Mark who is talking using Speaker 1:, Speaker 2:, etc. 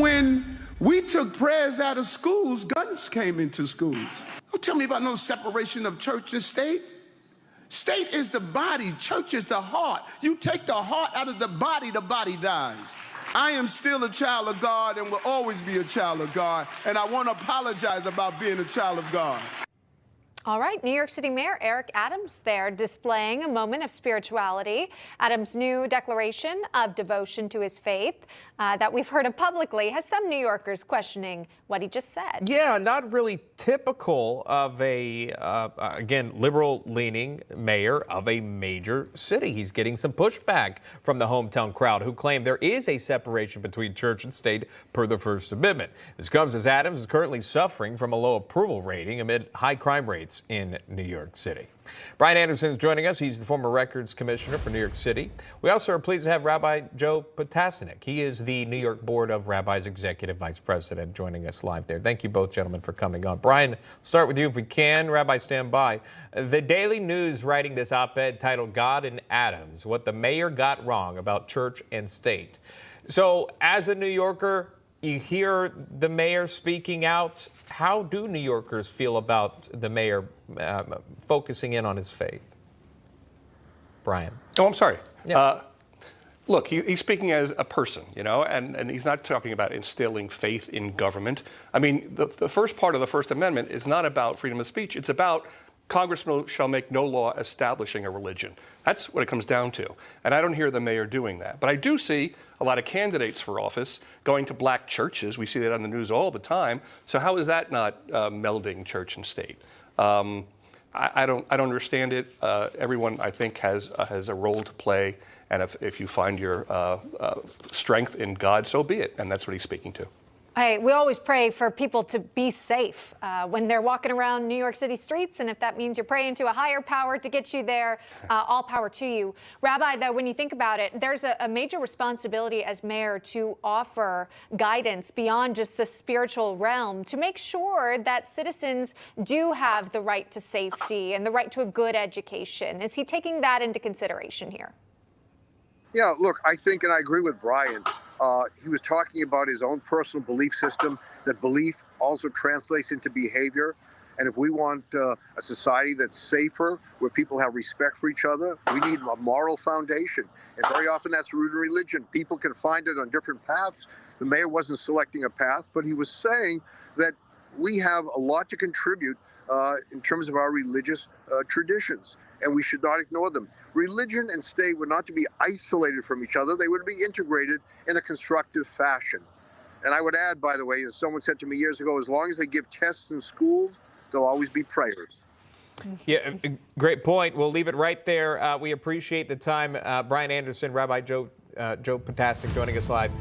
Speaker 1: When we took prayers out of schools, guns came into schools. Don't tell me about no separation of church and state. State is the body, church is the heart. You take the heart out of the body dies. I am still a child of God and will always be a child of God, and I want to apologize about being a child of God.
Speaker 2: All right, New York City Mayor Eric Adams there displaying a moment of spirituality. Adams' new declaration of devotion to his faith that we've heard of publicly has some New Yorkers questioning what he just said.
Speaker 3: Yeah, not really typical of a, again, liberal-leaning mayor of a major city. He's getting some pushback from the hometown crowd who claim there is a separation between church and state per the First Amendment. This comes as Adams is currently suffering from a low approval rating amid high crime rates in New York City. Brian Andersson is joining us. He's the former records commissioner for New York City. We also are pleased to have Rabbi Joe Potasnik. He is the New York Board of Rabbis Executive Vice President, joining us live there. Thank you both, gentlemen, for coming on. Brian, start with you if we can. Rabbi, stand by. The Daily News writing this op-ed titled God and Adams, What the Mayor Got Wrong About Church and State. So as a New Yorker, you hear the mayor speaking out. How do New Yorkers feel about the mayor focusing in on his faith? Brian.
Speaker 4: Oh, I'm sorry.
Speaker 3: Yeah.
Speaker 4: Look, he's speaking as a person, you know, and he's not talking about instilling faith in government. I mean, the first part of the First Amendment is not about freedom of speech. It's about Congress shall make no law establishing a religion. That's what it comes down to. And I don't hear the mayor doing that. But I do see a lot of candidates for office going to black churches. We see that on the news all the time. So how is that not melding church and state? I don't understand it. Everyone, I think, has a role to play. And if you find your strength in God, so be it. And that's what he's speaking to.
Speaker 2: Hey, we always pray for people to be safe when they're walking around New York City streets, and if that means you're praying to a higher power to get you there, all power to you. Rabbi, though, when you think about it, there's a major responsibility as mayor to offer guidance beyond just the spiritual realm to make sure that citizens do have the right to safety and the right to a good education. Is he taking that into consideration here?
Speaker 5: Yeah, look, I think, and I agree with Brian, he was talking about his own personal belief system, that belief also translates into behavior. And if we want a society that's safer, where people have respect for each other, we need a moral foundation. And very often that's rooted in religion. People can find it on different paths. The mayor wasn't selecting a path, but he was saying that we have a lot to contribute in terms of our religious traditions, and we should not ignore them. Religion and state were not to be isolated from each other. They were to be integrated in a constructive fashion. And I would add, by the way, as someone said to me years ago, as long as they give tests in schools, there'll always be prayers.
Speaker 3: Yeah, great point. We'll leave it right there. We appreciate the time. Brian Andersson, Rabbi Joe Potasnik joining us live